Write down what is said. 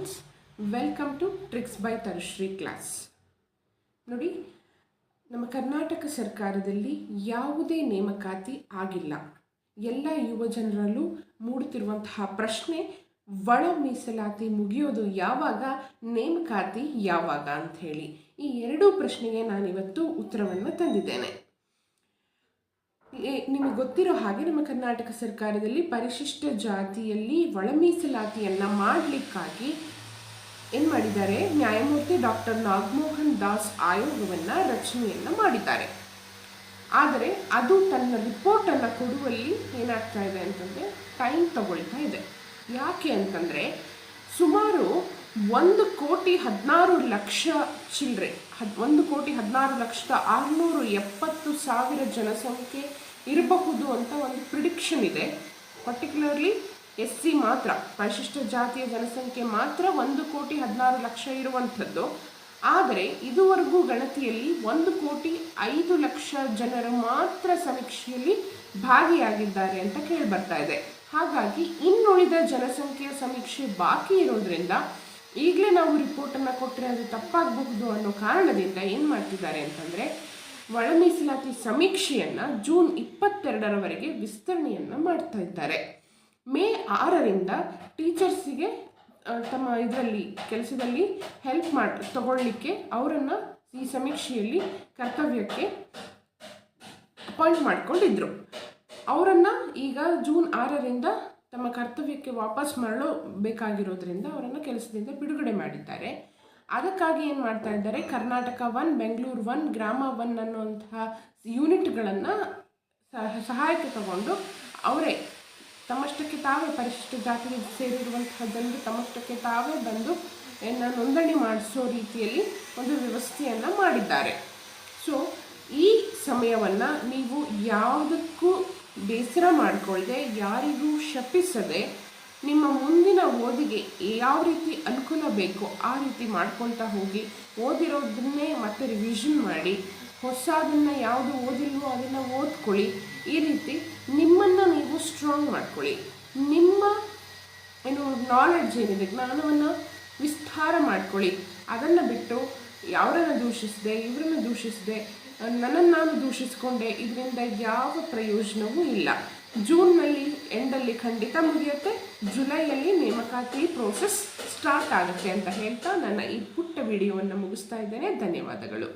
Students, welcome to tricks by Tanushree class. ನೋಡಿ, ನಮ್ಮ ಕರ್ನಾಟಕ ಸರ್ಕಾರದಲ್ಲಿ ಯಾವುದೇ ನೇಮಕಾತಿ ಆಗಿಲ್ಲ. ಎಲ್ಲ ಯುವ ಜನರಲ್ಲೂ ಮೂಡುತ್ತಿರುವಂತಹ ಪ್ರಶ್ನೆ, ಒಳ ಮೀಸಲಾತಿ ಮುಗಿಯೋದು ಯಾವಾಗ, ನೇಮಕಾತಿ ಯಾವಾಗ ಅಂತ ಹೇಳಿ. ಈ ಎರಡೂ ಪ್ರಶ್ನೆಗೆ ನಾನಿವತ್ತು ಉತ್ತರವನ್ನು ತಂದಿದ್ದೇನೆ. ನಿಮಗೆ ಗೊತ್ತಿರೋ ಹಾಗೆ ನಮ್ಮ ಕರ್ನಾಟಕ ಸರ್ಕಾರದಲ್ಲಿ ಪರಿಶಿಷ್ಟ ಜಾತಿಯಲ್ಲಿ ಒಳ ಮೀಸಲಾತಿಯನ್ನು ಮಾಡಲಿಕ್ಕಾಗಿ ಏನು ಮಾಡಿದ್ದಾರೆ, ನ್ಯಾಯಮೂರ್ತಿ ಡಾಕ್ಟರ್ ನಾಗಮೋಹನ್ ದಾಸ್ ಆಯೋಗವನ್ನು ರಚನೆಯನ್ನು ಮಾಡಿದ್ದಾರೆ. ಆದರೆ ಅದು ತನ್ನ ರಿಪೋರ್ಟನ್ನು ಕೊಡುವಲ್ಲಿ ಏನಾಗ್ತಾ ಇದೆ ಅಂತಂದರೆ ಟೈಮ್ ತಗೊಳ್ತಾ ಇದೆ. ಯಾಕೆ ಅಂತಂದರೆ ಸುಮಾರು 1,16,00,000 ಚಿಲ್ಲರೆ 1,16,670,000 ಜನಸಂಖ್ಯೆ ಇರಬಹುದು ಅಂತ ಒಂದು ಪ್ರಿಡಿಕ್ಷನ್ ಇದೆ. ಪರ್ಟಿಕ್ಯುಲರ್ಲಿ SC ಮಾತ್ರ, ಪರಿಶಿಷ್ಟ ಜಾತಿಯ ಜನಸಂಖ್ಯೆ ಮಾತ್ರ 1,16,00,000 ಇರುವಂಥದ್ದು. ಆದರೆ ಇದುವರೆಗೂ ಗಣತಿಯಲ್ಲಿ 1,05,00,000 ಜನರು ಮಾತ್ರ ಸಮೀಕ್ಷೆಯಲ್ಲಿ ಭಾಗಿಯಾಗಿದ್ದಾರೆ ಅಂತ ಕೇಳಿಬರ್ತಾ ಇದೆ. ಹಾಗಾಗಿ ಇನ್ನುಳಿದ ಜನಸಂಖ್ಯೆಯ ಸಮೀಕ್ಷೆ ಬಾಕಿ ಇರೋದ್ರಿಂದ ಈಗಲೇ ನಾವು ರಿಪೋರ್ಟನ್ನು ಕೊಟ್ಟರೆ ಅದು ತಪ್ಪಾಗಬಹುದು ಅನ್ನೋ ಕಾರಣದಿಂದ ಏನು ಮಾಡ್ತಿದ್ದಾರೆ ಅಂತಂದರೆ, ಒಳ ಮೀಸಲಾತಿ ಸಮೀಕ್ಷೆಯನ್ನು ಜೂನ್ 22ರವರೆಗೆ ವಿಸ್ತರಣೆಯನ್ನು ಮಾಡ್ತಾ ಇದ್ದಾರೆ. ಮೇ 6ರಿಂದ ಟೀಚರ್ಸಿಗೆ ತಮ್ಮ ಇದರಲ್ಲಿ ಕೆಲಸದಲ್ಲಿ ಹೆಲ್ಪ್ ತಗೊಳ್ಳಿಕ್ಕೆ ಅವರನ್ನು ಈ ಸಮೀಕ್ಷೆಯಲ್ಲಿ ಕರ್ತವ್ಯಕ್ಕೆ ಅಪಾಯಿಂಟ್ ಮಾಡಿಕೊಂಡಿದ್ರು. ಅವರನ್ನು ಈಗ ಜೂನ್ 6ರಿಂದ ತಮ್ಮ ಕರ್ತವ್ಯಕ್ಕೆ ವಾಪಸ್ ಮರಳಬೇಕಾಗಿರೋದ್ರಿಂದ ಅವರನ್ನು ಕೆಲಸದಿಂದ ಬಿಡುಗಡೆ ಮಾಡಿದ್ದಾರೆ. ಅದಕ್ಕಾಗಿ ಏನು ಮಾಡ್ತಾ ಇದ್ದಾರೆ, ಕರ್ನಾಟಕ 1, ಬೆಂಗಳೂರು 1, ಗ್ರಾಮ 1 ಅನ್ನುವಂತಹ ಯೂನಿಟ್ಗಳನ್ನು ಸಹಾಯಕ್ಕೆ ತಗೊಂಡು ಅವರೇ ತಮ್ಮಷ್ಟಕ್ಕೆ ತಾವೇ ಪರಿಶಿಷ್ಟ ಜಾತಿಗೆ ಸೇರಿರುವಂತಹ ಜನರು ತಮ್ಮಷ್ಟಕ್ಕೆ ತಾವೇ ಬಂದು ನೋಂದಣಿ ಮಾಡಿಸೋ ರೀತಿಯಲ್ಲಿ ಒಂದು ವ್ಯವಸ್ಥೆಯನ್ನು ಮಾಡಿದ್ದಾರೆ. ಸೊ ಈ ಸಮಯವನ್ನು ನೀವು ಯಾವುದಕ್ಕೂ ಬೇಸರ ಮಾಡಿಕೊಳ್ಳದೆ, ಯಾರಿಗೂ ಶಪಿಸದೆ, ನಿಮ್ಮ ಮುಂದಿನ ಓದಿಗೆ ಯಾವ ರೀತಿ ಅನುಕೂಲ ಬೇಕೋ ಆ ರೀತಿ ಮಾಡ್ಕೊಳ್ತಾ ಹೋಗಿ, ಓದಿರೋದನ್ನೇ ಮತ್ತೆ ರಿವಿಷನ್ ಮಾಡಿ, ಹೊಸದನ್ನು ಯಾವುದು ಓದಿಲ್ವೋ ಅದನ್ನು ಓದ್ಕೊಳ್ಳಿ. ಈ ರೀತಿ ನಿಮ್ಮನ್ನು ನೀವು ಸ್ಟ್ರಾಂಗ್ ಮಾಡ್ಕೊಳ್ಳಿ. ನಿಮ್ಮ ನಾಲೆಡ್ಜ್ ಏನಿದೆ, ಜ್ಞಾನವನ್ನು ವಿಸ್ತಾರ ಮಾಡ್ಕೊಳ್ಳಿ. ಅದನ್ನು ಬಿಟ್ಟು ಅವರನ್ನು ದೂಷಿಸಿದೆ, ಇವರನ್ನು ದೂಷಿಸಿದೆ, ನನ್ನನ್ನು ನಾನು ದೂಷಿಸ್ಕೊಂಡೆ, ಇದರಿಂದ ಯಾವ ಪ್ರಯೋಜನವೂ ಇಲ್ಲ. ಜೂನ್ನಲ್ಲಿ ಎಂಡಲ್ಲಿ ಖಂಡಿತ ಮುಗಿಯುತ್ತೆ, ಜುಲೈಯಲ್ಲಿ ನೇಮಕಾತಿ ಪ್ರೋಸೆಸ್ ಸ್ಟಾರ್ಟ್ ಆಗುತ್ತೆ ಅಂತ ಹೇಳ್ತಾ ನನ್ನ ಈ ಪುಟ್ಟ ವಿಡಿಯೋವನ್ನು ಮುಗಿಸ್ತಾ ಇದ್ದೇನೆ. ಧನ್ಯವಾದಗಳು.